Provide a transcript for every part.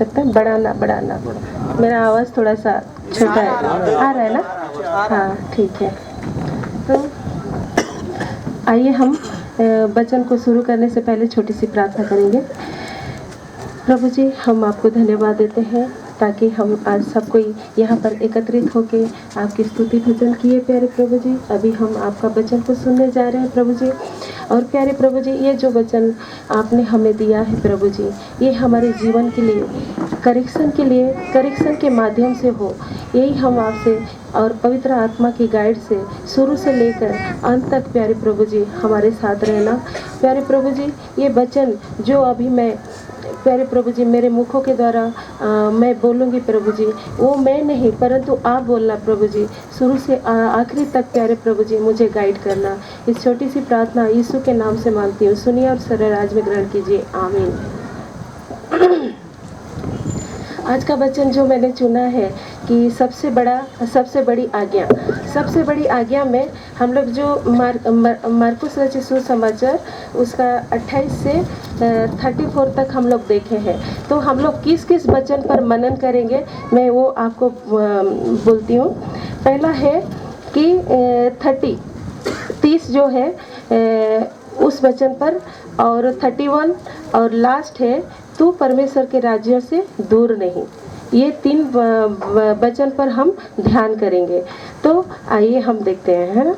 सकते हैं, बढ़ाना। मेरा आवाज़ थोड़ा सा छोटा है, आ रहा है ना? हाँ ठीक है। तो आइए हम वचन को शुरू करने से पहले छोटी सी प्रार्थना करेंगे। प्रभु जी, हम आपको धन्यवाद देते हैं ताकि हम आज सब कोई यहाँ पर एकत्रित होकर आपकी स्तुति भजन किए। प्यारे प्रभु जी, अभी हम आपका वचन को सुनने जा रहे हैं प्रभु जी। और प्यारे प्रभु जी, ये जो वचन आपने हमें दिया है प्रभु जी, ये हमारे जीवन के लिए करेक्शन के माध्यम से हो, यही हम आपसे और पवित्र आत्मा की गाइड से शुरू से लेकर अंत तक प्यारे प्रभु जी हमारे साथ रहना। प्यारे प्रभु जी, ये वचन जो अभी मैं प्यारे प्रभु जी मेरे मुखों के द्वारा मैं बोलूँगी प्रभु जी, वो मैं नहीं परंतु आप बोलना प्रभु जी, शुरू से आखिरी तक प्यारे प्रभु जी मुझे गाइड करना। इस छोटी सी प्रार्थना यीशु के नाम से मांगती हूँ, सुनिए और सरल राज में ग्रहण कीजिए, आमीन। आज का वचन जो मैंने चुना है कि सबसे बड़ी आज्ञा में हम लोग जो मार्कुस रचित सुसमाचार उसका 28 से 34 तक हम लोग देखे हैं। तो हम लोग किस किस वचन पर मनन करेंगे मैं वो आपको बोलती हूँ। पहला है कि 30 जो है उस वचन पर, और 31 और लास्ट है तू परमेश्वर के राज्य से दूर नहीं। ये 3 वचन पर हम ध्यान करेंगे। तो आइए हम देखते हैं, है ना।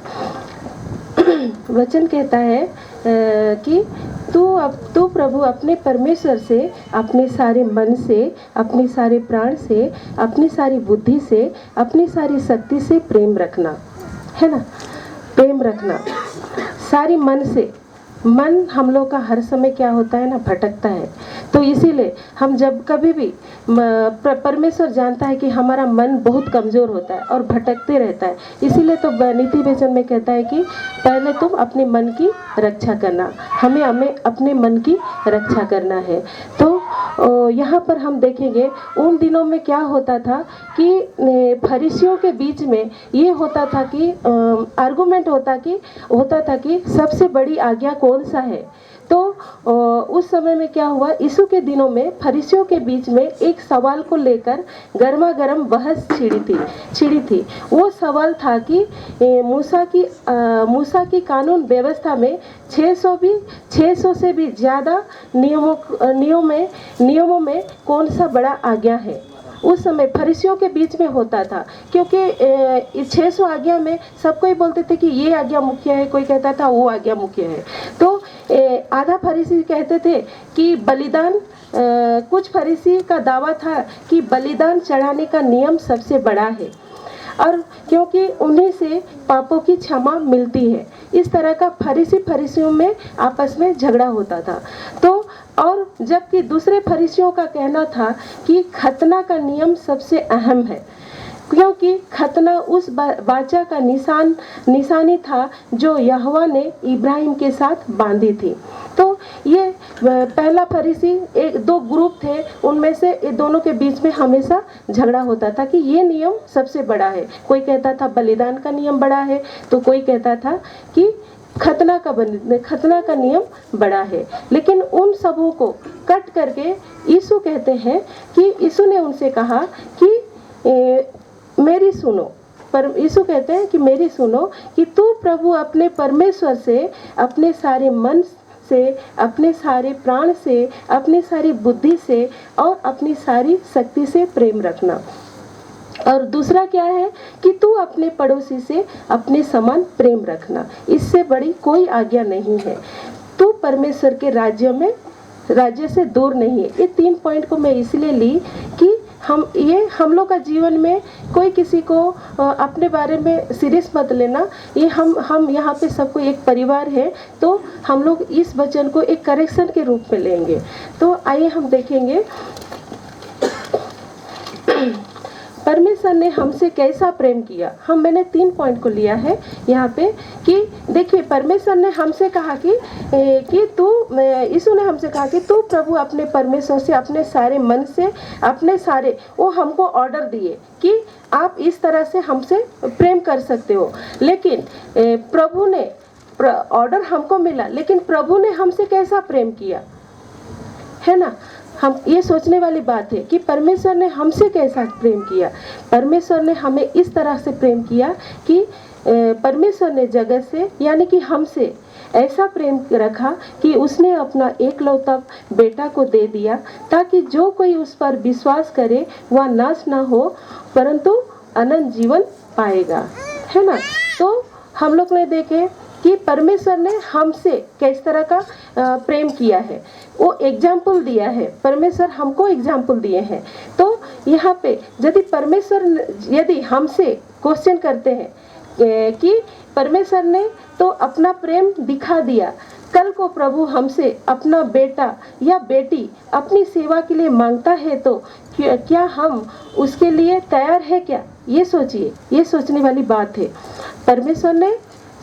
वचन कहता है कि तू प्रभु अपने परमेश्वर से अपने सारे मन से, अपने सारे प्राण से, अपनी सारी बुद्धि से, अपनी सारी शक्ति से प्रेम रखना, है ना। प्रेम रखना सारी मन से। मन हम लोग का हर समय क्या होता है ना, भटकता है। तो इसीलिए हम जब कभी भी परमेश्वर जानता है कि हमारा मन बहुत कमज़ोर होता है और भटकते रहता है, इसीलिए तो नीति वचन में कहता है कि पहले तुम अपने मन की रक्षा करना। हमें अपने मन की रक्षा करना है। तो यहाँ पर हम देखेंगे उन दिनों में क्या होता था कि फरीसियों के बीच में ये होता था कि आर्गुमेंट होता था कि सबसे बड़ी आज्ञा कौन सा है। तो उस समय में क्या हुआ, यीशु के दिनों में फरीसियों के बीच में एक सवाल को लेकर गर्मा गर्म बहस छिड़ी थी। वो सवाल था कि मूसा की कानून व्यवस्था में 600 से भी ज़्यादा नियमों में कौन सा बड़ा आज्ञा है। उस समय फरीसियों के बीच में होता था, क्योंकि 600 आज्ञा में सब कोई बोलते थे कि ये आज्ञा मुख्य है, कोई कहता था वो आज्ञा मुख्य है। तो आधा फरीसी कहते थे कि बलिदान, कुछ फरीसी का दावा था कि बलिदान चढ़ाने का नियम सबसे बड़ा है, और क्योंकि उन्हीं से पापों की क्षमा मिलती है। इस तरह का फरीसियों में आपस में झगड़ा होता था। तो और जबकि दूसरे फरीसियों का कहना था कि खतना का नियम सबसे अहम है, क्योंकि खतना उस वाचा का निशानी था जो यहोवा ने इब्राहिम के साथ बांधी थी। तो ये पहला फरीसी, 2 ग्रुप थे, उनमें से ये दोनों के बीच में हमेशा झगड़ा होता था कि ये नियम सबसे बड़ा है। कोई कहता था बलिदान का नियम बड़ा है, तो कोई कहता था कि खतना का नियम बड़ा है। लेकिन उन सबों को कट करके यीशु कहते हैं कि यीशु ने उनसे कहा कि मेरी सुनो। पर यीशु कहते हैं कि मेरी सुनो कि तू प्रभु अपने परमेश्वर से, अपने सारे मन से, अपने सारे प्राण से, अपनी सारी बुद्धि से और अपनी सारी शक्ति से प्रेम रखना। और दूसरा क्या है कि तू अपने पड़ोसी से अपने समान प्रेम रखना। इससे बड़ी कोई आज्ञा नहीं है। तू परमेश्वर के राज्य से दूर नहीं है। ये 3 पॉइंट को मैं इसलिए ली कि हम लोग का जीवन में कोई किसी को अपने बारे में सीरियस मत लेना। ये हम यहाँ पे सबको एक परिवार है, तो हम लोग इस वचन को एक करेक्शन के रूप में लेंगे। तो आइए हम देखेंगे परमेश्वर ने हमसे कैसा प्रेम किया। मैंने 3 पॉइंट को लिया है यहाँ पे कि देखिए, परमेश्वर ने हमसे कहा कि यीशु ने हमसे कहा कि तू प्रभु अपने परमेश्वर से, अपने सारे मन से, अपने सारे, वो हमको ऑर्डर दिए कि आप इस तरह से हमसे प्रेम कर सकते हो। लेकिन प्रभु ने ऑर्डर हमको मिला, लेकिन प्रभु ने हमसे कैसा प्रेम किया, है ना। हम ये सोचने वाली बात है कि परमेश्वर ने हमसे कैसा प्रेम किया। परमेश्वर ने हमें इस तरह से प्रेम किया कि परमेश्वर ने जगत से यानी कि हमसे ऐसा प्रेम रखा कि उसने अपना एकलौता बेटा को दे दिया, ताकि जो कोई उस पर विश्वास करे वह नाश ना हो परंतु अनंत जीवन पाएगा, है ना। तो हम लोग ने देखे कि परमेश्वर ने हमसे किस तरह का प्रेम किया है, वो एग्जाम्पल दिया है। परमेश्वर हमको एग्जाम्पल दिए हैं। तो यहाँ पे यदि हमसे क्वेश्चन करते हैं कि परमेश्वर ने तो अपना प्रेम दिखा दिया, कल को प्रभु हमसे अपना बेटा या बेटी अपनी सेवा के लिए मांगता है तो क्या हम उसके लिए तैयार है क्या? ये सोचिए, ये सोचने वाली बात है। परमेश्वर ने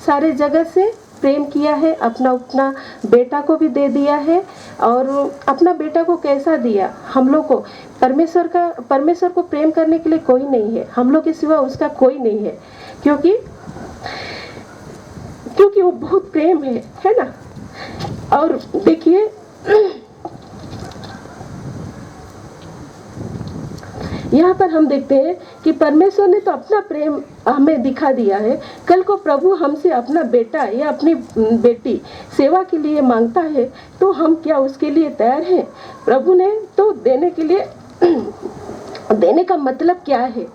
सारे जगत से प्रेम किया है, अपना बेटा को भी दे दिया है। और अपना बेटा को कैसा दिया? हम लोग को परमेश्वर को प्रेम करने के लिए कोई नहीं है, हम लोग के सिवा उसका कोई नहीं है, क्योंकि वो बहुत प्रेम है ना। और देखिए यहाँ पर हम देखते हैं कि परमेश्वर ने तो अपना प्रेम हमें दिखा दिया है, कल को प्रभु हमसे अपना बेटा या अपनी बेटी सेवा के लिए मांगता है तो हम क्या उसके लिए तैयार हैं? प्रभु ने तो देने के लिए देने का मतलब क्या है?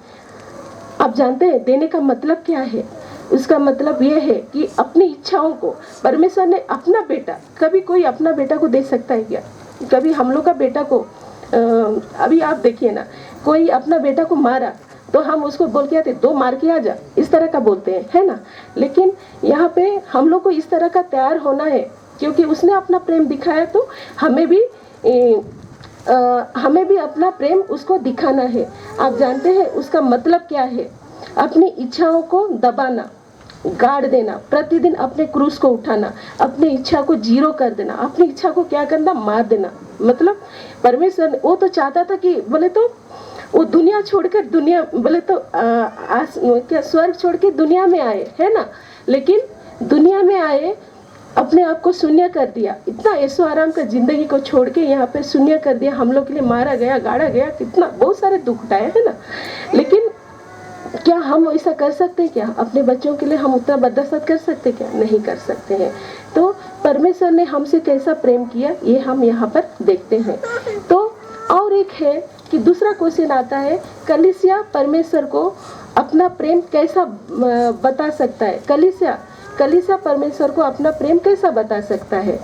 आप जानते हैं देने का मतलब क्या है? उसका मतलब यह है कि अपनी इच्छाओं को परमेश्वर ने अपना बेटा, कभी कोई अपना बेटा को दे सकता है क्या? कभी हम लोग का बेटा को अभी आप देखिए ना, कोई अपना बेटा को मारा तो हम उसको बोल के आते 2 मार के आ जा, इस तरह का बोलते हैं, है ना। लेकिन यहाँ पे हम लोग को इस तरह का तैयार होना है, क्योंकि उसने अपना प्रेम दिखाया तो हमें भी अपना प्रेम उसको दिखाना है। आप जानते हैं उसका मतलब क्या है? अपनी इच्छाओं को दबाना, गाड़ देना, प्रतिदिन अपने क्रूस को उठाना, अपनी इच्छा को जीरो कर देना, अपनी इच्छा को क्या करना? मार देना। मतलब परमेश्वर वो तो चाहता था कि बोले तो वो दुनिया छोड़कर बोले तो क्या स्वर्ग छोड़ के दुनिया में आए, है ना। लेकिन दुनिया में आए, अपने आप को शून्य कर दिया, इतना ऐशो आराम का जिंदगी को छोड़ के यहाँ पे शून्य कर दिया, हम लोग के लिए मारा गया, गाड़ा गया, कितना बहुत सारे दुख उठाए, है ना। लेकिन क्या हम ऐसा कर सकते हैं क्या? अपने बच्चों के लिए हम उतना बर्दाश्त कर सकते क्या? नहीं कर सकते हैं। तो परमेश्वर ने हमसे कैसा प्रेम किया ये हम यहाँ पर देखते हैं। तो और एक है कि दूसरा क्वेश्चन आता है, कलीसिया परमेश्वर को अपना प्रेम कैसा बता सकता है? कलीसिया परमेश्वर को अपना प्रेम कैसा बता सकता है?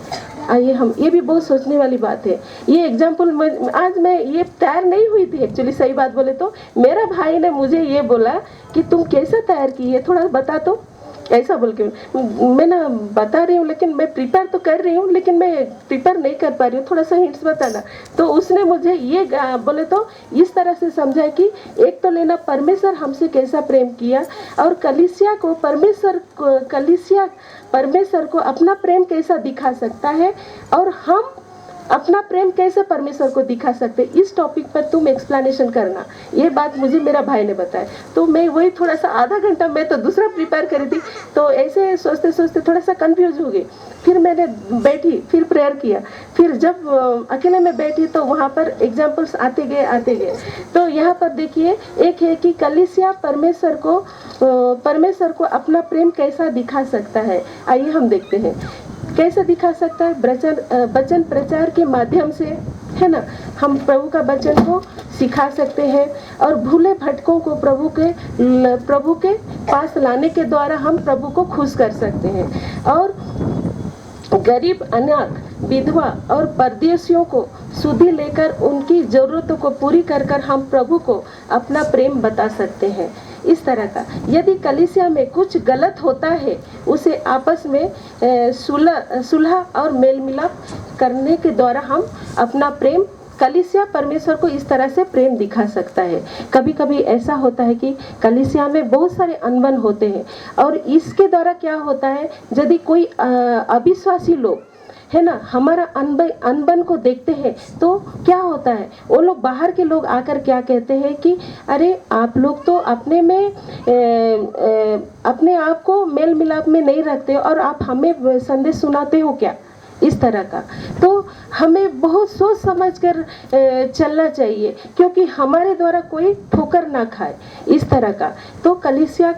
आइए हम, ये भी बहुत सोचने वाली बात है। ये एग्जाम्पल आज मैं ये तैयार नहीं हुई थी एक्चुअली, सही बात बोले तो मेरा भाई ने मुझे ये बोला कि तुम कैसा तैयार की है, थोड़ा बता। तो ऐसा बोल के मैं ना बता रही हूँ, लेकिन मैं प्रिपेयर तो कर रही हूँ, लेकिन मैं प्रिपेयर नहीं कर पा रही हूँ, थोड़ा सा हिंट्स बताना। तो उसने मुझे ये बोले तो इस तरह से समझा कि एक तो लेना परमेश्वर हमसे कैसा प्रेम किया, और कलीसिया परमेश्वर को अपना प्रेम कैसा दिखा सकता है, और हम अपना प्रेम कैसे परमेश्वर को दिखा सकते, इस टॉपिक पर तुम एक्सप्लेनेशन करना। ये बात मुझे मेरा भाई ने बताया, तो मैं वही थोड़ा सा आधा घंटा, मैं तो दूसरा प्रिपेयर करी थी, तो ऐसे सोचते सोचते थोड़ा सा कंफ्यूज हो गई। फिर मैंने बैठी, फिर प्रेयर किया, फिर जब अकेले में बैठी तो वहाँ पर एग्जाम्पल्स आते गए। तो यहाँ पर देखिए, एक है कि कलीसिया परमेश्वर को अपना प्रेम कैसा दिखा सकता है। आइए हम देखते हैं कैसे दिखा सकता है। वचन प्रचार के माध्यम से, है ना, हम प्रभु का वचन को सिखा सकते हैं, और भूले भटकों को प्रभु के पास लाने के द्वारा हम प्रभु को खुश कर सकते हैं, और गरीब, अनाथ, विधवा और परदेशियों को सुधि लेकर उनकी जरूरतों को पूरी कर हम प्रभु को अपना प्रेम बता सकते हैं। इस तरह का यदि कलीसिया में कुछ गलत होता है, उसे आपस में सुलह और मेल मिलाप करने के द्वारा हम अपना प्रेम, कलीसिया परमेश्वर को इस तरह से प्रेम दिखा सकता है। कभी कभी ऐसा होता है कि कलीसिया में बहुत सारे अनबन होते हैं, और इसके द्वारा क्या होता है, यदि कोई अविश्वासी लोग, है ना, हमारा अनबन को देखते हैं तो क्या होता है, वो लोग बाहर के लोग आकर क्या कहते हैं कि अरे आप लोग तो अपने में अपने आप को मेल मिलाप में नहीं रखते, और आप हमें संदेश सुनाते हो क्या? इस तरह का। तो हमें बहुत सोच समझ कर चलना चाहिए, क्योंकि हमारे द्वारा कोई ठोकर ना खाए, इस तरह का। तो कलीसिया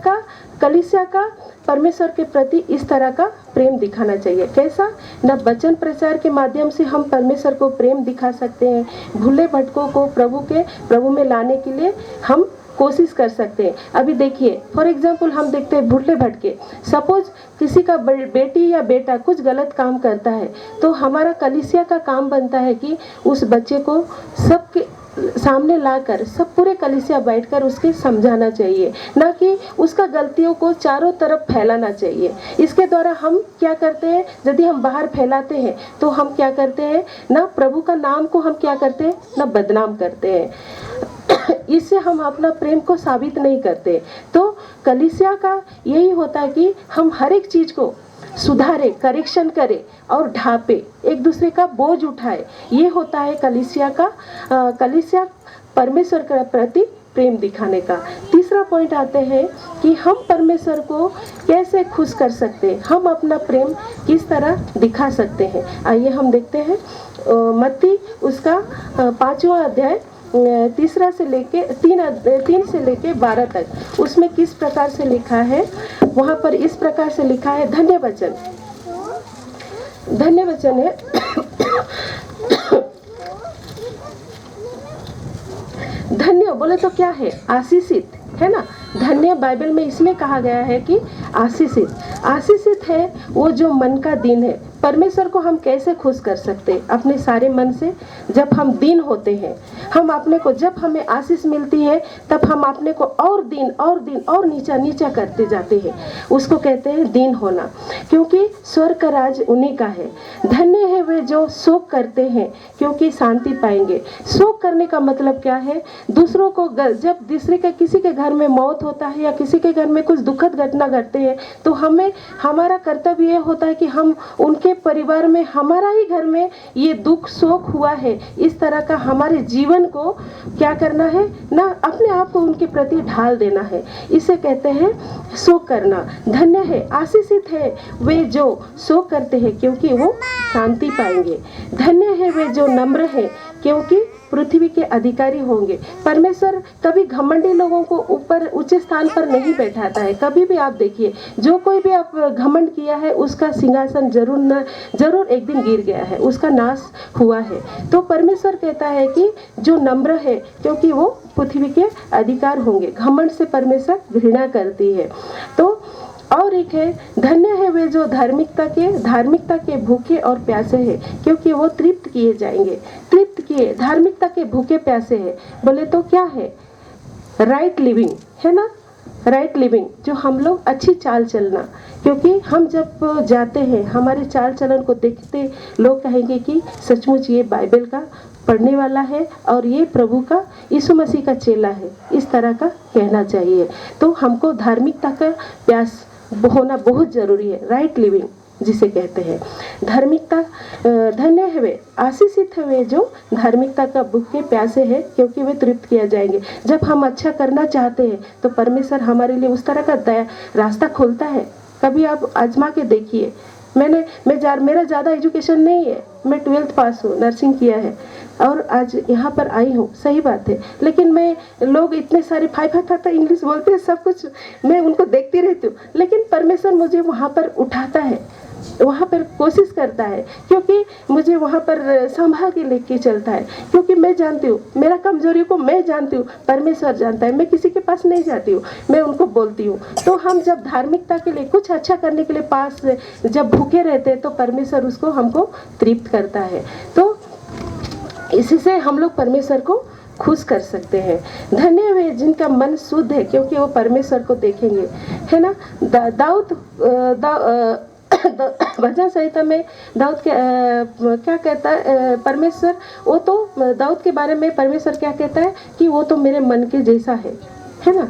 का परमेश्वर के प्रति इस तरह का प्रेम दिखाना चाहिए। कैसा? न वचन प्रचार के माध्यम से हम परमेश्वर को प्रेम दिखा सकते हैं, भूले भटकों को प्रभु में लाने के लिए हम कोशिश कर सकते हैं। अभी देखिए, फॉर एग्जाम्पल हम देखते हैं भूले भटके, सपोज किसी का बेटी या बेटा कुछ गलत काम करता है, तो हमारा कलीसिया का काम बनता है कि उस बच्चे को सबके सामने लाकर सब पूरे कलीसिया बैठकर उसके समझाना चाहिए, ना कि उसका गलतियों को चारों तरफ फैलाना चाहिए। इसके द्वारा हम क्या करते हैं, यदि हम बाहर फैलाते हैं तो हम क्या करते हैं, ना प्रभु का नाम को हम क्या करते हैं, ना बदनाम करते हैं। इससे हम अपना प्रेम को साबित नहीं करते। तो कलीसिया का यही होता है कि हम हर एक चीज को सुधारे, करेक्शन करे और ढापे, एक दूसरे का बोझ उठाए। ये होता है कलीसिया परमेश्वर के प्रति प्रेम दिखाने का। तीसरा पॉइंट आते हैं कि हम परमेश्वर को कैसे खुश कर सकते हैं, हम अपना प्रेम किस तरह दिखा सकते हैं। आइए हम देखते हैं मत्ती उसका 5वां अध्याय 3 से लेके 12 तक, उसमें किस प्रकार से लिखा है। वहाँ पर इस प्रकार से लिखा है, धन्य वचन है धन्य बोले तो क्या है, आशीषित है ना। धन्य बाइबल में इसमें कहा गया है कि आशीषित है वो जो मन का दीन है। परमेश्वर को हम कैसे खुश कर सकते हैं? अपने सारे मन से। जब हम दीन होते हैं, हम अपने को, जब हमें आशीष मिलती है तब हम अपने को और नीचा करते जाते हैं। उसको कहते हैं दीन होना, क्योंकि स्वर्ग का राज उन्हीं का है। धन्य है वे जो शोक करते हैं, क्योंकि शांति पाएंगे। शोक करने का मतलब क्या है? दूसरों को, जब किसी के घर में मौत होता है या किसी के घर में कुछ दुखद घटना घटते हैं, तो हमारा कर्तव्य ये होता है कि हम उनके परिवार में, हमारा ही घर में ये दुख शोक हुआ है, इस तरह का हमारे जीवन को क्या करना है ना, अपने आप को उनके प्रति ढाल देना है। इसे कहते हैं शोक करना। धन्य है, आशीषित है वे जो शोक करते हैं, क्योंकि वो शांति पाएंगे। धन्य है वे जो नम्र है, क्योंकि पृथ्वी के अधिकारी होंगे। परमेश्वर कभी घमंडी लोगों को ऊपर ऊंचे स्थान पर नहीं बैठाता है। कभी भी आप देखिए, जो कोई भी आप घमंड किया है, उसका सिंहासन जरूर एक दिन गिर गया है, उसका नाश हुआ है। तो परमेश्वर कहता है कि जो नम्र है, क्योंकि वो पृथ्वी के अधिकार होंगे। घमंड से परमेश्वर घृणा करती है। तो और एक है, धन्य है वे जो धार्मिकता के भूखे और प्यासे हैं, क्योंकि वो तृप्त किए जाएंगे। धार्मिकता के भूखे प्यासे हैं बोले तो क्या है? राइट लिविंग है ना, राइट लिविंग, जो हम लोग अच्छी चाल चलना। क्योंकि हम जब जाते हैं, हमारे चाल चलन को देखते लोग कहेंगे कि सचमुच ये बाइबल का पढ़ने वाला है और ये प्रभु का, यीशु मसीह का चेला है, इस तरह का कहना चाहिए। तो हमको धार्मिकता का प्यास होना बहुत जरूरी है, राइट लिविंग जिसे कहते हैं। धार्मिकता, धन्य है वे, आशीषित है वे जो धार्मिकता का भूखे प्यासे हैं, क्योंकि वे तृप्त किया जाएंगे। जब हम अच्छा करना चाहते हैं तो परमेश्वर हमारे लिए उस तरह का रास्ता खोलता है। कभी आप आजमा के देखिए। मेरा ज़्यादा एजुकेशन नहीं है, मैं 12th पास हूँ, नर्सिंग किया है और आज यहाँ पर आई हूँ, सही बात है। लेकिन लोग इतने सारे 5 इंग्लिश बोलते हैं, सब कुछ मैं उनको देखती रहती हूँ, लेकिन परमेश्वर मुझे वहाँ पर उठाता है, वहाँ पर कोशिश करता है, क्योंकि मुझे वहाँ पर संभाल के लेके चलता है। क्योंकि मैं जानती हूँ, मेरा कमजोरी को मैं जानती हूँ, परमेश्वर जानता है। मैं किसी के पास नहीं जाती हूँ, मैं उनको बोलती हूँ। तो हम जब धार्मिकता के लिए, कुछ अच्छा करने के लिए पास जब भूखे रहते हैं, तो परमेश्वर उसको हमको तृप्त करता है। तो इसी से हम लोग परमेश्वर को खुश कर सकते हैं। धन्य वे जिनका मन शुद्ध है, क्योंकि वो परमेश्वर को देखेंगे, है ना। भजन संहिता में दाऊद के क्या कहता है परमेश्वर, वो तो दाऊद के बारे में परमेश्वर क्या कहता है कि वो तो मेरे मन के जैसा है ना।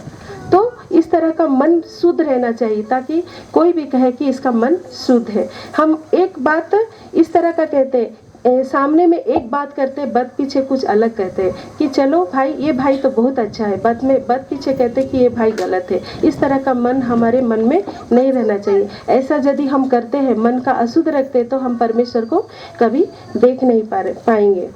तो इस तरह का मन शुद्ध रहना चाहिए, ताकि कोई भी कहे कि इसका मन शुद्ध है। हम एक बात इस तरह का कहते हैं, सामने में एक बात करते हैं, बद पीछे कुछ अलग कहते हैं कि चलो भाई ये भाई तो बहुत अच्छा है, बद पीछे कहते हैं कि ये भाई गलत है। इस तरह का मन हमारे मन में नहीं रहना चाहिए। ऐसा यदि हम करते हैं, मन का अशुद्ध रखते हैं, तो हम परमेश्वर को कभी देख नहीं पाएंगे।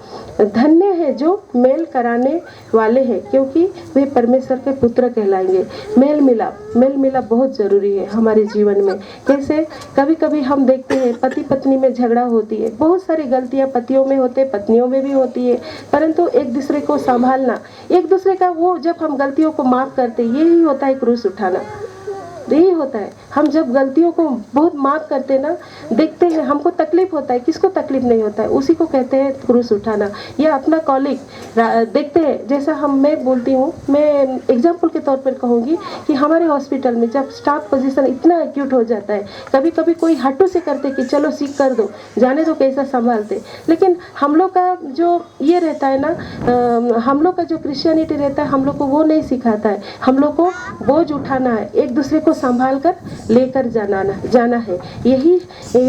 धन्य है जो मेल कराने वाले हैं, क्योंकि वे परमेश्वर के पुत्र कहलाएंगे। मेल मिलाप बहुत ज़रूरी है हमारे जीवन में। कैसे कभी कभी हम देखते हैं पति पत्नी में झगड़ा होती है, बहुत सारी गलतियां पतियों में होते, पत्नियों में भी होती है, परंतु एक दूसरे को संभालना, एक दूसरे का वो जब हम गलतियों को माफ़ करते, यही होता है क्रूस उठाना। यही होता है, हम जब गलतियों को बहुत माफ़ करते ना, देखते हैं हमको तकलीफ होता है, किसको तकलीफ नहीं होता है, उसी को कहते हैं क्रूस उठाना। या अपना कॉलिग देखते हैं, जैसा मैं बोलती हूँ, मैं एग्जाम्पल के तौर पर कहूँगी कि हमारे हॉस्पिटल में जब स्टाफ पोजीशन इतना एक्यूट हो जाता है, कभी कभी कोई हट्टू से करते कि चलो सीख कर दो, जाने दो कैसा संभालते, लेकिन हम लोग का जो ये रहता है ना, हम लोग का जो क्रिश्चियनिटी रहता है, हम लोग को वो नहीं सिखाता है। हम लोग को बोझ उठाना है, एक दूसरे को संभाल कर लेकर जाना है, यही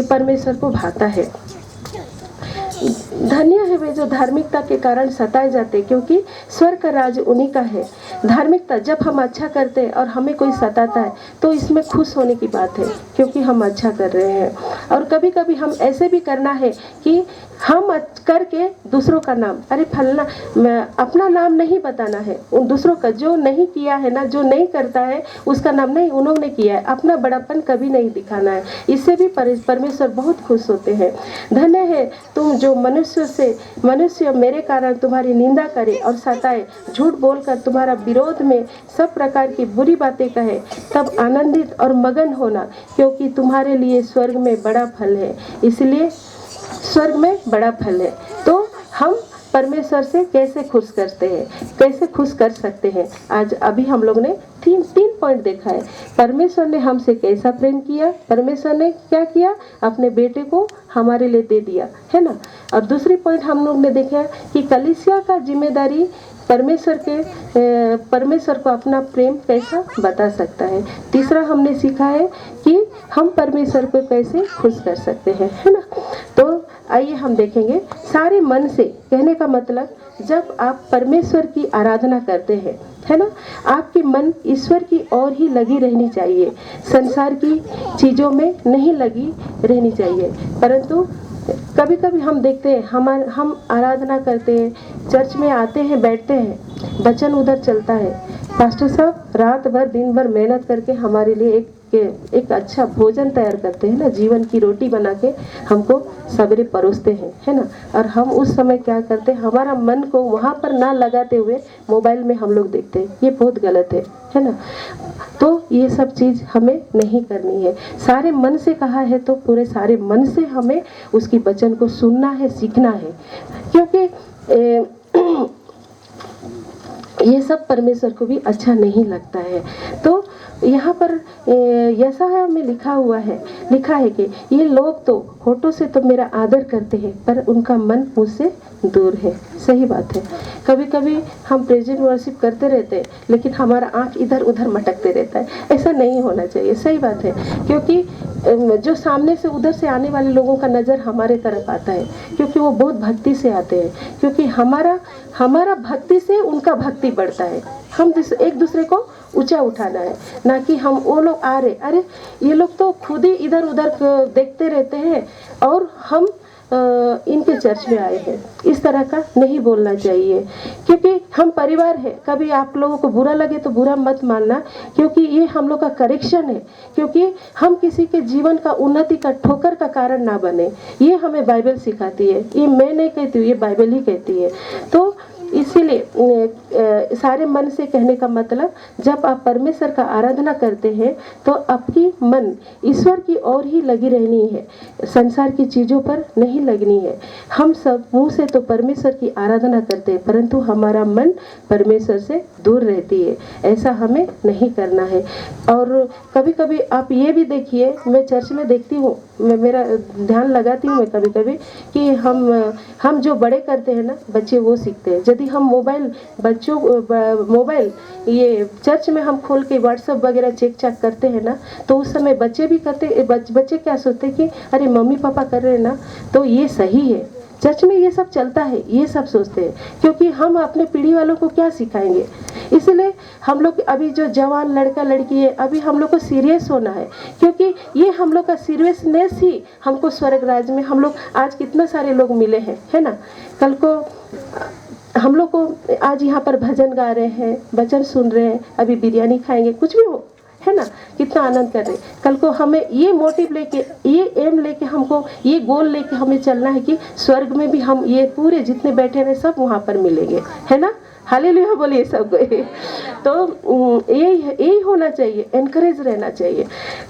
परमेश्वर को भाता है। धन्य है वे जो धार्मिकता के कारण सताए जाते, क्योंकि स्वर्ग का राज उन्हीं का है। धार्मिकता, जब हम अच्छा करते हैं और हमें कोई सताता है तो इसमें खुश होने की बात है, क्योंकि हम अच्छा कर रहे हैं। और कभी कभी हम ऐसे भी करना है कि हम करके दूसरों का नाम, अरे फलना, अपना नाम नहीं बताना है, उन दूसरों का जो नहीं किया है ना, जो नहीं करता है उसका नाम नहीं, उन्होंने किया है, अपना बड़ापन कभी नहीं दिखाना है। इससे भी परमेश्वर बहुत खुश होते हैं। धन्य है तुम जो मनुष्य मेरे कारण तुम्हारी निंदा करे और सताए, झूठ बोलकर तुम्हारा विरोध में सब प्रकार की बुरी बातें कहे, तब आनंदित और मगन होना, क्योंकि तुम्हारे लिए स्वर्ग में बड़ा फल है। इसलिए स्वर्ग में बड़ा फल है। तो हम परमेश्वर से कैसे खुश करते हैं, कैसे खुश कर सकते हैं? आज अभी हम लोग ने तीन पॉइंट देखा है। परमेश्वर ने हमसे कैसा प्रेम किया, परमेश्वर ने क्या किया, अपने बेटे को हमारे लिए दे दिया, है ना। और दूसरी पॉइंट हम लोग ने देखा कि कलीसिया का जिम्मेदारी परमेश्वर को अपना प्रेम कैसा बता सकता है। तीसरा हमने सीखा है कि हम परमेश्वर को कैसे खुश कर सकते हैं, है ना। तो आइए हम देखेंगे सारे मन से, कहने का मतलब जब आप परमेश्वर की आराधना करते हैं, है ना, आपकी मन ईश्वर की ओर ही लगी रहनी चाहिए, संसार की चीज़ों में नहीं लगी रहनी चाहिए। परंतु कभी कभी हम देखते हैं हम आराधना करते हैं, चर्च में आते हैं, बैठते हैं, वचन उधर चलता है, पास्टर साहब रात भर दिन भर मेहनत करके हमारे लिए एक अच्छा भोजन तैयार करते हैं ना, जीवन की रोटी बना के हमको सवेरे परोसते हैं, है ना। और हम उस समय क्या करते हैं, हमारा मन को वहाँ पर ना लगाते हुए मोबाइल में हम लोग देखते हैं। ये बहुत गलत है ना। तो ये सब चीज़ हमें नहीं करनी है। सारे मन से कहा है तो पूरे सारे मन से हमें उसकी वचन को सुनना है, सीखना है, क्योंकि ये सब परमेश्वर को भी अच्छा नहीं लगता है। तो यहाँ पर यशायाह में लिखा है कि ये लोग तो होठों से तो मेरा आदर करते हैं, पर उनका मन मुझसे दूर है। सही बात है। कभी कभी हम प्रेजेंट वर्शिप करते रहते हैं, लेकिन हमारा आंख इधर उधर मटकते रहता है। ऐसा नहीं होना चाहिए। सही बात है, क्योंकि जो सामने से उधर से आने वाले लोगों का नज़र हमारे तरफ आता है, क्योंकि वो बहुत भक्ति से आते हैं, क्योंकि हमारा भक्ति से उनका भक्ति बढ़ता है। हम एक दूसरे को ऊंचा उठाना है, ना कि हम वो लोग आ रहे, अरे ये लोग तो खुद ही इधर उधर देखते रहते हैं और हम इनके चर्च में आए हैं। इस तरह का नहीं बोलना चाहिए, क्योंकि हम परिवार है। कभी आप लोगों को बुरा लगे तो बुरा मत मानना, क्योंकि ये हम लोग का करेक्शन है, क्योंकि हम किसी के जीवन का उन्नति का ठोकर का कारण ना बने। ये हमें बाइबल सिखाती है। ये मैं नहीं कहती हूँ, ये बाइबल ही कहती है। तो इसीलिए सारे मन से कहने का मतलब, जब आप परमेश्वर का आराधना करते हैं तो आपकी मन ईश्वर की ओर ही लगी रहनी है, संसार की चीज़ों पर नहीं लगनी है। हम सब मुंह से तो परमेश्वर की आराधना करते हैं, परंतु हमारा मन परमेश्वर से दूर रहती है। ऐसा हमें नहीं करना है। और कभी कभी आप ये भी देखिए, मैं चर्च में देखती हूँ, मेरा ध्यान लगाती हूँ मैं कभी कभी कि हम जो बड़े करते हैं ना, बच्चे वो सीखते हैं। यदि हम मोबाइल ये चर्च में हम खोल के व्हाट्सएप वगैरह चेक करते हैं ना, तो उस समय बच्चे भी करते, बच्चे क्या सोचते हैं कि अरे मम्मी पापा कर रहे हैं ना, तो ये सही है। चर्च में ये सब चलता है, ये सब सोचते हैं, क्योंकि हम अपने पीढ़ी वालों को क्या सिखाएंगे। इसलिए हम लोग अभी जो जवान लड़का लड़की है, अभी हम लोग को सीरियस होना है, क्योंकि ये हम लोग का सीरियसनेस ही हमको स्वर्ग राज में, हम लोग आज कितना सारे लोग मिले हैं, है ना। कल को हम लोग को आज यहाँ पर भजन गा रहे हैं, वचन सुन रहे हैं, अभी बिरयानी खाएंगे, कुछ भी हो, है ना, कितना आनंद कर रहे हैं। कल को हमें ये मोटिव लेके, ये एम लेके, हमको ये गोल लेके हमें चलना है कि स्वर्ग में भी हम ये पूरे जितने बैठे हैं सब वहाँ पर मिलेंगे, है ना। हालेलुया बोलिए सब। तो यही होना चाहिए, एनकरेज रहना चाहिए।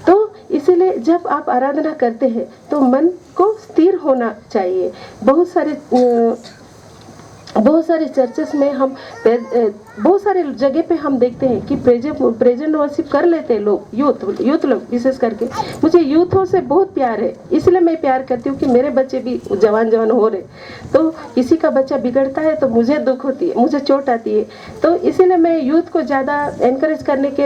तो इसीलिए जब आप आराधना करते हैं तो मन को स्थिर होना चाहिए। बहुत सारे चर्चेस में हम बहुत सारे जगह पे हम देखते हैं कि प्रेजेंट वर्शिप कर लेते हैं लोग, यूथ लोग विशेष करके। मुझे यूथों से बहुत प्यार है, इसलिए मैं प्यार करती हूँ कि मेरे बच्चे भी जवान हो रहे। तो किसी का बच्चा बिगड़ता है तो मुझे दुख होती है, मुझे चोट आती है। तो इसीलिए मैं यूथ को ज़्यादा एनकरेज करने के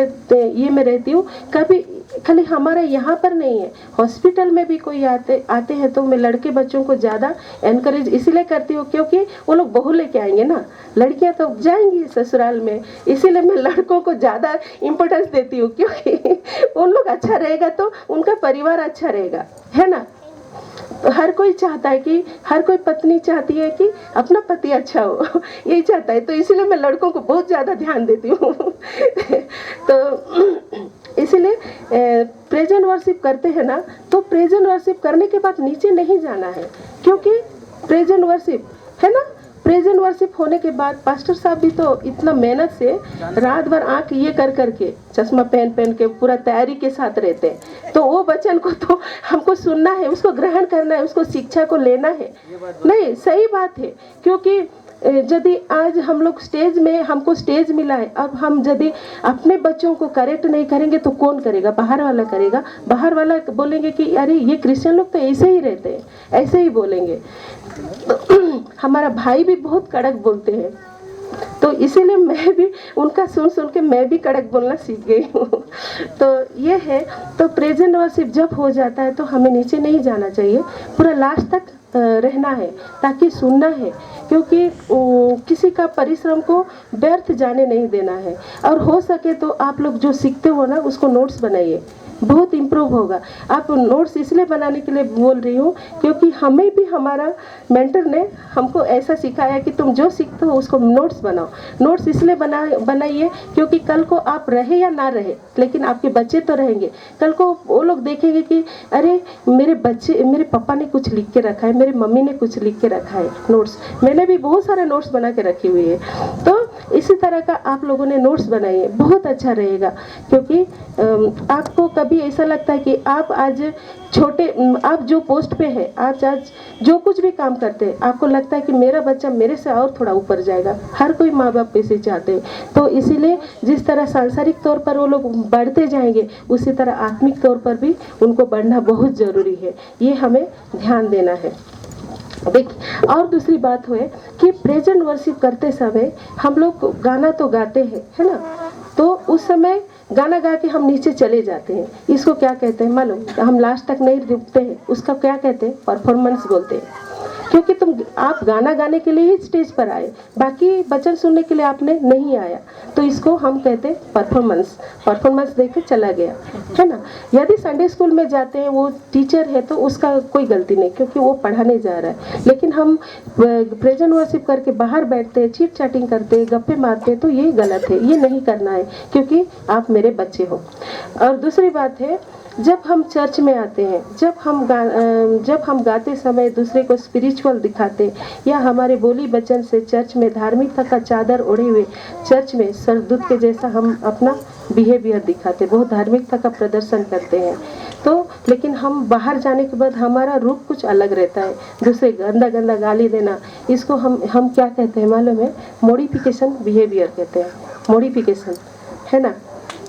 ये में रहती हूँ। कभी खाली हमारा यहाँ पर नहीं है, हॉस्पिटल में भी कोई आते हैं तो मैं लड़के बच्चों को ज़्यादा एनकरेज इसलिए करती हूँ क्योंकि वो लोग बहू लेके आएंगे ना, लड़कियाँ तो जाएंगी ससुराल में, इसीलिए मैं लड़कों को ज़्यादा इम्पोर्टेंस देती हूँ, क्योंकि उन लोग अच्छा रहेगा तो उनका परिवार अच्छा रहेगा, है ना। तो हर कोई चाहता है कि, हर कोई पत्नी चाहती है कि अपना पति अच्छा हो, यही चाहता है। तो इसलिए मैं लड़कों को बहुत ज़्यादा ध्यान देती हूँ। तो इसलिए प्रेजेंट वर्शिप करते हैं ना, तो प्रेजेंट वर्शिप करने के बाद नीचे नहीं जाना है, क्योंकि प्रेजेंट वर्शिप है ना, प्रेजेंट वर्शिप होने के बाद पास्टर साहब भी तो इतना मेहनत से रात भर आंख ये कर करके, चश्मा पहन के पूरा तैयारी के साथ रहते हैं। तो वो वचन को तो हमको सुनना है, उसको ग्रहण करना है, उसको शिक्षा को लेना है। नहीं, सही बात है, क्योंकि यदि आज हम लोग स्टेज में, हमको स्टेज मिला है, अब हम यदि अपने बच्चों को करेक्ट नहीं करेंगे तो कौन करेगा? बाहर वाला करेगा। बाहर वाला बोलेंगे कि अरे ये क्रिश्चियन लोग तो ऐसे ही रहते हैं, ऐसे ही बोलेंगे। तो हमारा भाई भी बहुत कड़क बोलते हैं, तो इसीलिए मैं भी उनका सुन के मैं भी कड़क बोलना सीख गई हूँ। तो ये है, तो प्रेजेंट वर्शिप जब हो जाता है तो हमें नीचे नहीं जाना चाहिए, पूरा लास्ट तक रहना है, ताकि सुनना है, क्योंकि किसी का परिश्रम को व्यर्थ जाने नहीं देना है। और हो सके तो आप लोग जो सीखते हो ना, उसको नोट्स बनाइए, बहुत इम्प्रूव होगा। आप नोट्स इसलिए बनाने के लिए बोल रही हूँ क्योंकि हमें भी हमारा मेंटर ने हमको ऐसा सिखाया कि तुम जो सीखते हो उसको नोट्स बनाओ। नोट्स इसलिए बनाइए क्योंकि कल को आप रहे या ना रहे, लेकिन आपके बच्चे तो रहेंगे। कल को वो लोग देखेंगे कि अरे मेरे पापा ने कुछ लिख के रखा है, मेरी मम्मी ने कुछ लिख के रखा है नोट्स। मैंने भी बहुत सारे नोट्स बना के रखी हुई है। तो इसी तरह का आप लोगों ने नोट्स बनाइए, बहुत अच्छा रहेगा। क्योंकि आपको कभी ऐसा लगता है कि आप आज आप जो पोस्ट पे है, आप आज जो कुछ भी काम करते हैं, आपको लगता है कि मेरा बच्चा मेरे से और थोड़ा ऊपर जाएगा। हर कोई माँ बाप ऐसे चाहते हैं। तो इसीलिए जिस तरह सांसारिक तौर पर वो लोग बढ़ते जाएंगे, उसी तरह आत्मिक तौर पर भी उनको बढ़ना बहुत ज़रूरी है। ये हमें ध्यान देना है। देखिए, और दूसरी बात है कि प्रेजेंट वर्शिप करते समय हम लोग गाना तो गाते हैं, है ना, तो उस समय गाना गा के हम नीचे चले जाते हैं। इसको क्या कहते हैं मालूम? हम लास्ट तक नहीं रुकते हैं, उसका क्या कहते हैं? परफॉर्मेंस बोलते हैं। क्योंकि आप गाना गाने के लिए ही स्टेज पर आए, बाकी वचन सुनने के लिए आपने नहीं आया, तो इसको हम कहते हैं परफॉर्मेंस दे के चला गया, है ना। यदि संडे स्कूल में जाते हैं, वो टीचर है तो उसका कोई गलती नहीं, क्योंकि वो पढ़ाने जा रहा है। लेकिन हम प्रेजेंट वर्शिप करके बाहर बैठते हैं, चीट चैटिंग करते हैं, गप्पे मारते हैं, तो ये गलत है, ये नहीं करना है, क्योंकि आप मेरे बच्चे हो। और दूसरी बात है, जब हम चर्च में आते हैं, जब हम गाते समय दूसरे को स्पिरिचुअल दिखाते, या हमारे बोली वचन से चर्च में धार्मिकता का चादर ओढ़े हुए चर्च में सरदूत के जैसा हम अपना बिहेवियर दिखाते, बहुत धार्मिकता का प्रदर्शन करते हैं, तो लेकिन हम बाहर जाने के बाद हमारा रूप कुछ अलग रहता है। दूसरे गंदा गाली देना, इसको हम क्या कहते हैं मालूम है? मॉडिफिकेशन बिहेवियर कहते हैं, मॉडिफिकेशन, है ना,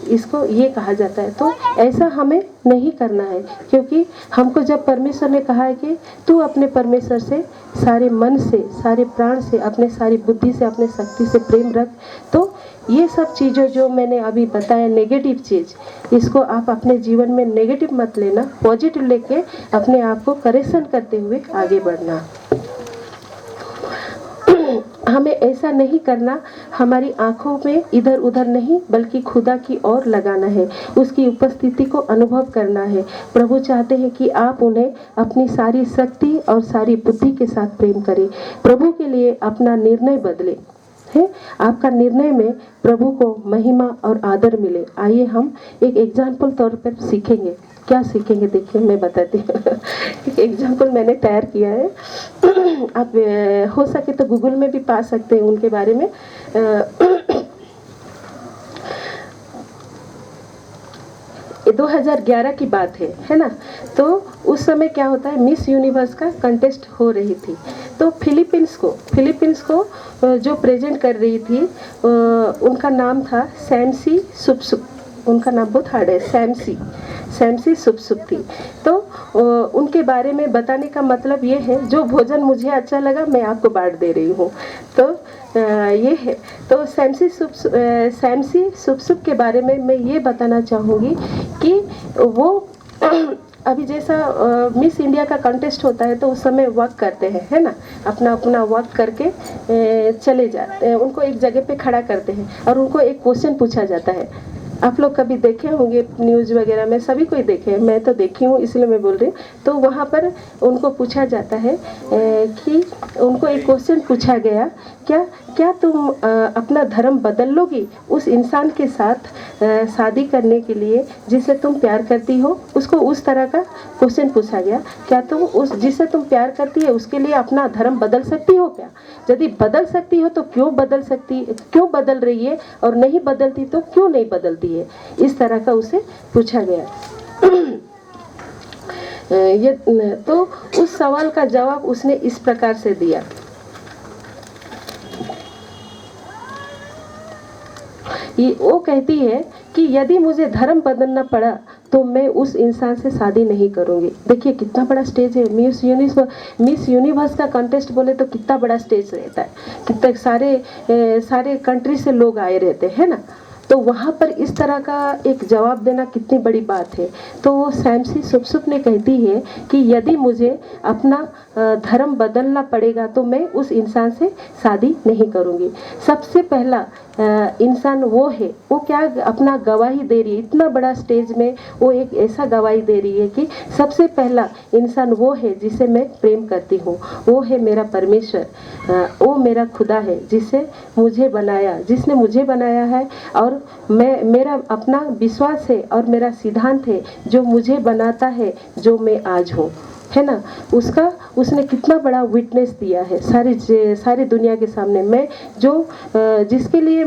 इसको ये कहा जाता है। तो ऐसा हमें नहीं करना है, क्योंकि हमको जब परमेश्वर ने कहा है कि तू अपने परमेश्वर से सारे मन से, सारे प्राण से, अपने सारी बुद्धि से, अपने शक्ति से प्रेम रख, तो ये सब चीज़ें जो मैंने अभी बताया नेगेटिव चीज़, इसको आप अपने जीवन में नेगेटिव मत लेना, पॉजिटिव लेके अपने आप को करेक्शन करते हुए आगे बढ़ना। हमें ऐसा नहीं करना, हमारी आंखों में इधर उधर नहीं बल्कि खुदा की ओर लगाना है, उसकी उपस्थिति को अनुभव करना है। प्रभु चाहते हैं कि आप उन्हें अपनी सारी शक्ति और सारी बुद्धि के साथ प्रेम करें। प्रभु के लिए अपना निर्णय बदले है, आपका निर्णय में प्रभु को महिमा और आदर मिले। आइए हम एक एग्जाम्पल तौर पर सीखेंगे। क्या सीखेंगे देखिए, मैं बताती हूँ। एक एग्जाम्पल मैंने तैयार किया है। आप हो सके तो गूगल में भी पा सकते हैं उनके बारे में। 2011 की बात है ना। तो उस समय क्या होता है, मिस यूनिवर्स का कंटेस्ट हो रही थी। तो फिलीपींस को जो प्रेजेंट कर रही थी उनका नाम था सैमसी सुपसुप। उनका नाम बहुत हार्ड है, सैमसी सुपसुप थी। तो उनके बारे में बताने का मतलब ये है, जो भोजन मुझे अच्छा लगा मैं आपको बांट दे रही हूँ। तो ये है। तो सैमसी सुपसुप के बारे में मैं ये बताना चाहूँगी कि वो अभी जैसा मिस इंडिया का कंटेस्ट होता है तो उस समय वर्क करते हैं, है ना, अपना अपना वर्क करके चले जाते हैं। उनको एक जगह पे खड़ा करते हैं और उनको एक क्वेश्चन पूछा जाता है। आप लोग कभी देखे होंगे न्यूज़ वगैरह में, सभी कोई देखे हैं, मैं तो देखी हूँ इसलिए मैं बोल रही हूँ। तो वहाँ पर उनको पूछा जाता है कि उनको एक क्वेश्चन पूछा गया, क्या तुम अपना धर्म बदल लोगी उस इंसान के साथ शादी करने के लिए जिसे तुम प्यार करती हो। उसको उस तरह का क्वेश्चन पूछा गया, क्या तुम उस जिसे तुम प्यार करती है उसके लिए अपना धर्म बदल सकती हो क्या? यदि बदल सकती हो तो क्यों बदल रही है, और नहीं बदलती तो क्यों नहीं बदलती है? इस तरह का उसे पूछा गया। ये तो उस सवाल का जवाब उसने इस प्रकार से दिया। वो कहती है कि यदि मुझे धर्म बदलना पड़ा तो मैं उस इंसान से शादी नहीं करूंगी। देखिए कितना बड़ा स्टेज है। मिस यूनिवर्स का कंटेस्ट बोले तो कितना बड़ा स्टेज रहता है, कितने सारे कंट्री से लोग आए रहते हैं ना। तो वहाँ पर इस तरह का एक जवाब देना कितनी बड़ी बात है। तो वो सैमसी सुपसुप ने कहती है कि यदि मुझे अपना धर्म बदलना पड़ेगा तो मैं उस इंसान से शादी नहीं करूँगी। सबसे पहला इंसान वो है, वो क्या अपना गवाही दे रही है इतना बड़ा स्टेज में। वो एक ऐसा गवाही दे रही है कि सबसे पहला इंसान वो है जिसे मैं प्रेम करती हूँ, वो है मेरा परमेश्वर, वो मेरा खुदा है जिसने मुझे बनाया है। और मेरा अपना विश्वास है और मेरा सिद्धांत है जो मुझे बनाता है जो मैं आज हूँ, है ना। उसने कितना बड़ा विटनेस दिया है सारी दुनिया के सामने। मैं जिसके लिए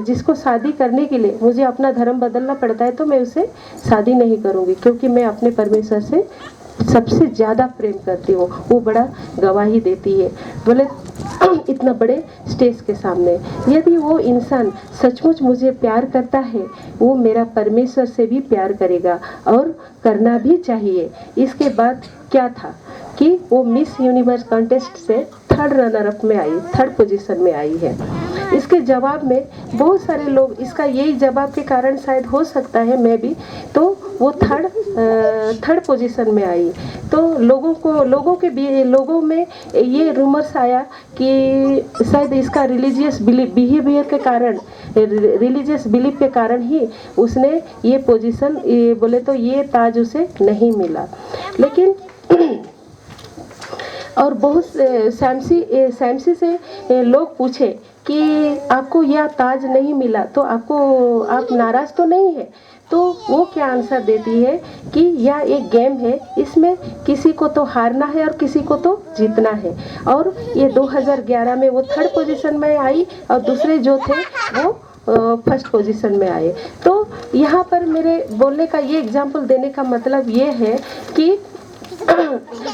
जिसको शादी करने के लिए मुझे अपना धर्म बदलना पड़ता है तो मैं उसे शादी नहीं करूँगी, क्योंकि मैं अपने परमेश्वर से सबसे ज़्यादा प्रेम करती हूँ। वो बड़ा गवाही देती है, बोले इतना बड़े स्टेज के सामने। यदि वो इंसान सचमुच मुझे प्यार करता है, वो मेरा परमेश्वर से भी प्यार करेगा और करना भी चाहिए। इसके बाद क्या था कि वो मिस यूनिवर्स कंटेस्ट से थर्ड पोजीशन में आई है। इसके जवाब में बहुत सारे लोग, इसका यही जवाब के कारण शायद हो सकता है मैं भी, तो वो थर्ड पोजीशन में आई। तो लोगों में ये रूमर्स आया कि शायद इसका रिलीजियस बिहेवियर रिलीजियस बिलीफ के कारण ही उसने ये पोजीशन, बोले तो ये ताज उसे नहीं मिला। लेकिन और बहुत सैमसी से लोग पूछे कि आपको यह ताज नहीं मिला तो आप नाराज तो नहीं है? तो वो क्या आंसर देती है कि यह एक गेम है, इसमें किसी को तो हारना है और किसी को तो जीतना है। और ये 2011 में वो थर्ड पोजीशन में आई और दूसरे जो थे वो फर्स्ट पोजीशन में आए। तो यहाँ पर मेरे बोलने का ये एग्जाम्पल देने का मतलब ये है कि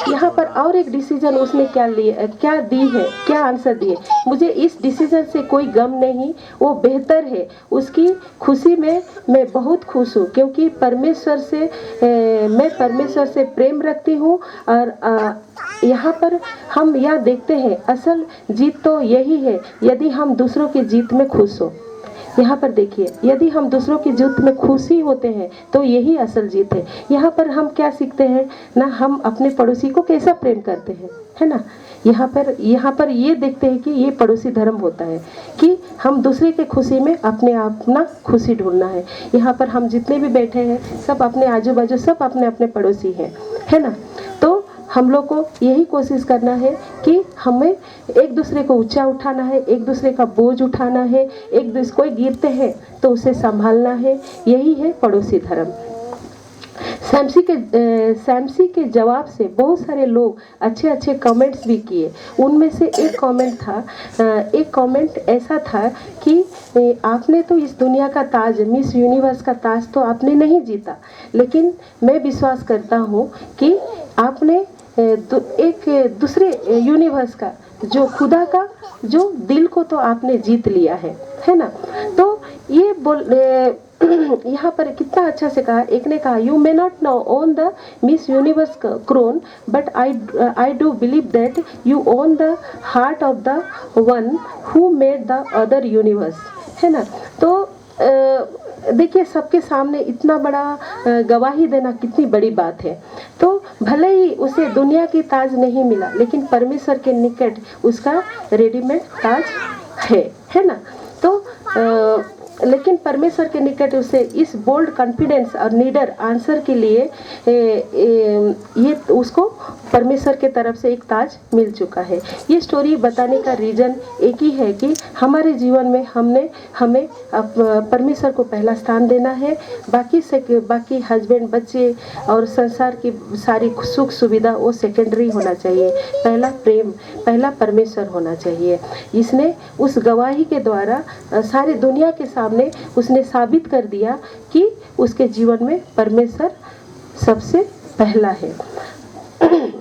यहाँ पर और एक डिसीजन उसने क्या आंसर दिए। मुझे इस डिसीजन से कोई गम नहीं, वो बेहतर है। उसकी खुशी में मैं बहुत खुश हूँ, क्योंकि मैं परमेश्वर से प्रेम रखती हूँ। और यहाँ पर हम यह देखते हैं असल जीत तो यही है यदि हम दूसरों की जीत में खुश हो। यहाँ पर देखिए, यदि हम दूसरों की जीत में खुशी होते हैं तो यही असल जीत है। यहाँ पर हम क्या सीखते हैं ना, हम अपने पड़ोसी को कैसा प्रेम करते हैं, है ना। यहाँ पर ये देखते हैं कि ये पड़ोसी धर्म होता है कि हम दूसरे के खुशी में अपने अपना खुशी ढूंढना है। यहाँ पर हम जितने भी बैठे हैं सब अपने आजू बाजू सब अपने अपने पड़ोसी हैं, है ना। तो हम लोग को यही कोशिश करना है कि हमें एक दूसरे को ऊंचा उठाना है, एक दूसरे का बोझ उठाना है, एक दूसरे कोई गिरते हैं तो उसे संभालना है। यही है पड़ोसी धर्म। सैमसी के जवाब से बहुत सारे लोग अच्छे अच्छे कमेंट्स भी किए। उनमें से एक कमेंट ऐसा था कि आपने तो इस दुनिया का ताज, मिस यूनिवर्स का ताज तो आपने नहीं जीता, लेकिन मैं विश्वास करता हूँ कि आपने एक दूसरे यूनिवर्स का, जो खुदा का जो दिल को तो आपने जीत लिया है ना। तो ये यहाँ पर कितना अच्छा से कहा। एक ने कहा, you may not know own the miss universe crown, but I do believe that you own the heart of the one who made the other universe, है ना। तो देखिए सबके सामने इतना बड़ा गवाही देना कितनी बड़ी बात है। तो भले ही उसे दुनिया की ताज नहीं मिला, लेकिन परमेश्वर के निकट उसका रेडीमेड ताज है ना। तो लेकिन परमेश्वर के निकट उसे इस बोल्ड कॉन्फिडेंस और नीडर आंसर के लिए ये उसको परमेश्वर के तरफ से एक ताज मिल चुका है। ये स्टोरी बताने का रीज़न एक ही है कि हमारे जीवन में हमें परमेश्वर को पहला स्थान देना है। बाकी हस्बैंड, बच्चे और संसार की सारी सुख सुविधा वो सेकेंडरी होना चाहिए। पहला प्रेम, पहला परमेश्वर होना चाहिए। इसने उस गवाही के द्वारा सारी दुनिया के सामने उसने साबित कर दिया कि उसके जीवन में परमेश्वर सबसे पहला है।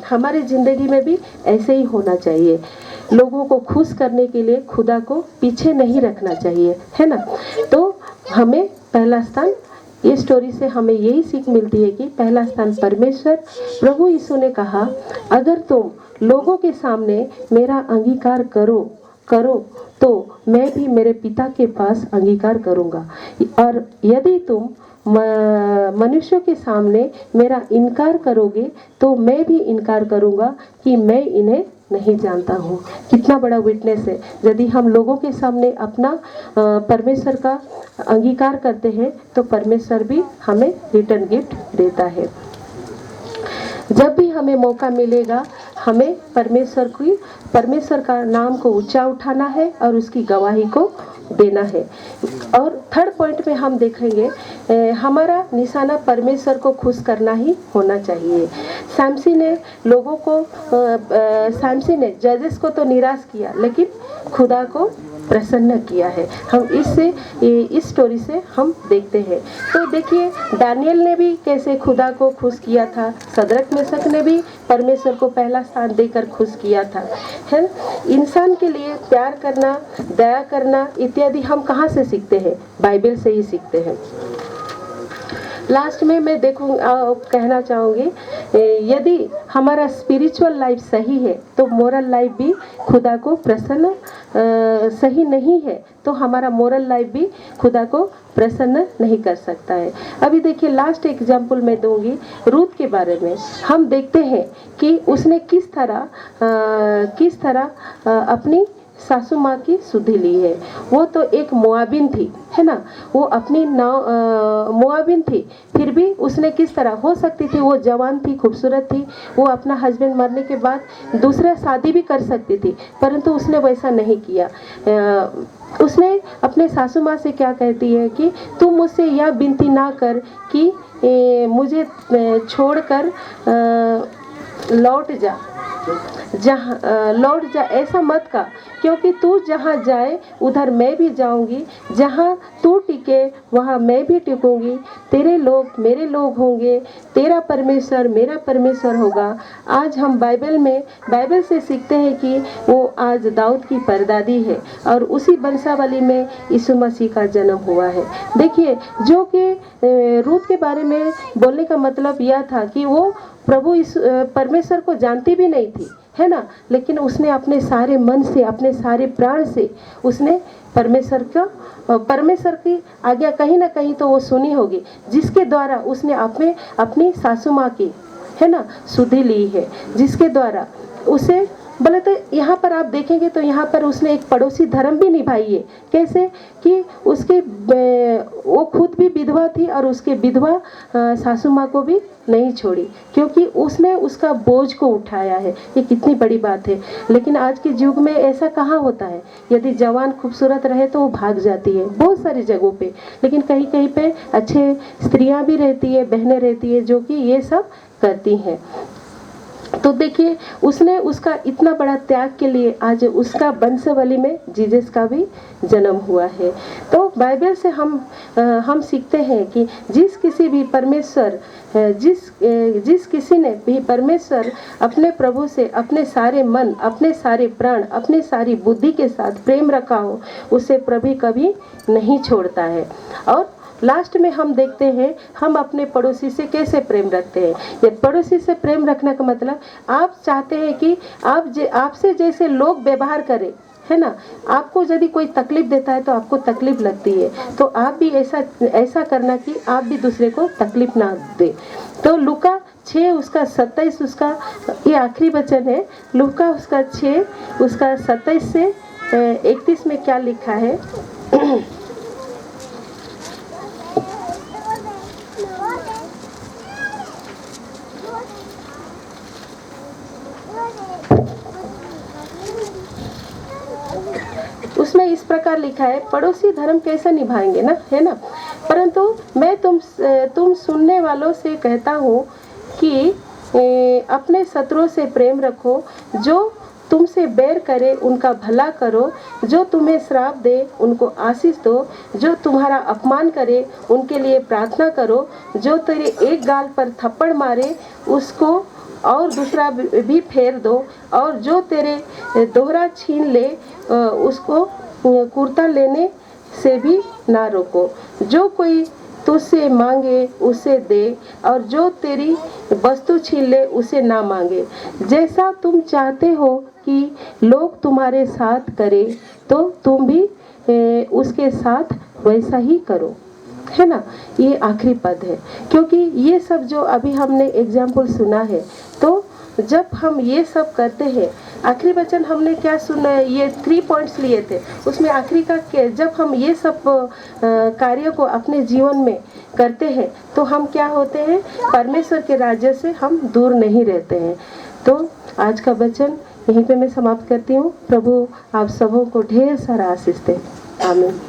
हमारी ज़िंदगी में भी ऐसे ही होना चाहिए। लोगों को खुश करने के लिए खुदा को पीछे नहीं रखना चाहिए, है ना। तो हमें पहला स्थान, ये स्टोरी से हमें यही सीख मिलती है कि पहला स्थान परमेश्वर। प्रभु यीशु ने कहा, अगर तुम लोगों के सामने मेरा अंगीकार करो तो मैं भी मेरे पिता के पास अंगीकार करूंगा, और यदि तुम मनुष्यों के सामने मेरा इनकार करोगे तो मैं भी इनकार करूंगा कि मैं इन्हें नहीं जानता हूँ। कितना बड़ा विटनेस है। यदि हम लोगों के सामने अपना परमेश्वर का अंगीकार करते हैं तो परमेश्वर भी हमें रिटर्न गिफ्ट देता है। जब भी हमें मौका मिलेगा हमें परमेश्वर का नाम को ऊंचा उठाना है और उसकी गवाही को देना है। और थर्ड पॉइंट में हम देखेंगे हमारा निशाना परमेश्वर को खुश करना ही होना चाहिए। सैमसी ने जजेस को तो निराश किया, लेकिन खुदा को प्रसन्न किया है। हम इस स्टोरी से हम देखते हैं। तो देखिए दानियल ने भी कैसे खुदा को खुश किया था, सदरक मेशक ने भी परमेश्वर को पहला स्थान देकर खुश किया था, है। इंसान के लिए प्यार करना, दया करना इत्यादि हम कहाँ से सीखते हैं? बाइबल से ही सीखते हैं। लास्ट में मैं कहना चाहूँगी, यदि हमारा स्पिरिचुअल लाइफ सही है तो मोरल लाइफ भी खुदा को प्रसन्न सही नहीं है तो हमारा मोरल लाइफ भी खुदा को प्रसन्न नहीं कर सकता है। अभी देखिए लास्ट एग्जाम्पल मैं दूंगी रूथ के बारे में। हम देखते हैं कि उसने किस तरह अपनी सासू माँ की सुधि ली है। वो तो एक मोआबिन थी, है ना। वो अपनी मोआबिन थी, फिर भी उसने किस तरह, हो सकती थी वो जवान थी, खूबसूरत थी, वो अपना हस्बैंड मरने के बाद दूसरा शादी भी कर सकती थी, परंतु उसने वैसा नहीं किया। उसने अपने सासू माँ से क्या कहती है कि तुम मुझसे यह विनती ना कर कि मुझे छोड़कर लौट जा, ऐसा मत का, क्योंकि तू जहाँ जाए उधर मैं भी जाऊंगी, जहाँ तू टिके वहाँ मैं भी टिकूंगी, तेरे लोग मेरे लोग होंगे, तेरा परमेश्वर मेरा परमेश्वर होगा। आज हम बाइबल से सीखते हैं कि वो आज दाऊद की परदादी है और उसी वंशावली में यीशु मसीह का जन्म हुआ है। देखिए जो कि रूथ के बारे में बोलने का मतलब यह था कि वो परमेश्वर को जानती भी नहीं थी, है ना, लेकिन उसने अपने सारे मन से, अपने सारे प्राण से उसने परमेश्वर की आज्ञा कहीं ना कहीं तो वो सुनी होगी, जिसके द्वारा उसने अपनी सासू माँ की, है ना, सुधि ली है, जिसके द्वारा उसे बोले तो यहाँ पर आप देखेंगे तो यहाँ पर उसने एक पड़ोसी धर्म भी निभाई है। कैसे कि उसके वो खुद भी विधवा थी और उसके विधवा सासू माँ को भी नहीं छोड़ी, क्योंकि उसने उसका बोझ को उठाया है। ये कितनी बड़ी बात है। लेकिन आज के युग में ऐसा कहाँ होता है। यदि जवान खूबसूरत रहे तो वो भाग जाती है बहुत सारी जगहों पे, लेकिन कहीं कहीं पे अच्छे स्त्रियां भी रहती है, बहनें रहती है जो कि ये सब करती हैं। तो देखिए उसने उसका इतना बड़ा त्याग के लिए आज उसका वंशावली में जीसस का भी जन्म हुआ है। तो बाइबल से हम सीखते हैं कि जिस किसी भी परमेश्वर जिस किसी ने भी परमेश्वर अपने प्रभु से अपने सारे मन, अपने सारे प्राण, अपने सारी बुद्धि के साथ प्रेम रखा हो, उसे प्रभु कभी नहीं छोड़ता है। और लास्ट में हम देखते हैं हम अपने पड़ोसी से कैसे प्रेम रखते हैं। ये पड़ोसी से प्रेम रखने का मतलब आप चाहते हैं कि आपसे जैसे लोग व्यवहार करें, है ना। आपको यदि कोई तकलीफ देता है तो आपको तकलीफ लगती है, तो आप भी ऐसा करना कि आप भी दूसरे को तकलीफ ना दे। तो लूका 6 उसका 27 उसका ये आखिरी वचन है। लूका उसका 6 उसका 27 से 31 में क्या लिखा है। उसमें इस प्रकार लिखा है, पड़ोसी धर्म कैसे निभाएंगे ना, है ना। परंतु मैं तुम सुनने वालों से कहता हूँ कि अपने शत्रुओं से प्रेम रखो, जो तुमसे बैर करे उनका भला करो, जो तुम्हें श्राप दे उनको आशीष दो, जो तुम्हारा अपमान करे उनके लिए प्रार्थना करो, जो तेरे एक गाल पर थप्पड़ मारे उसको और दूसरा भी फेर दो, और जो तेरे दोहरा छीन ले उसको कुर्ता लेने से भी ना रोको। जो कोई तुझसे मांगे उसे दे, और जो तेरी वस्तु छीन ले उसे ना मांगे। जैसा तुम चाहते हो कि लोग तुम्हारे साथ करें, तो तुम भी उसके साथ वैसा ही करो, है ना। ये आखिरी पद है, क्योंकि ये सब जो अभी हमने एग्जाम्पल सुना है, तो जब हम ये सब करते हैं, आखिरी वचन हमने क्या सुना है, ये 3 पॉइंट्स लिए थे, उसमें आखिरी का जब हम ये सब कार्यों को अपने जीवन में करते हैं तो हम क्या होते हैं, परमेश्वर के राज्य से हम दूर नहीं रहते हैं। तो आज का वचन यहीं पे मैं समाप्त करती हूँ। प्रभु आप सबों को ढेर सारा आशीष दे। आमीन।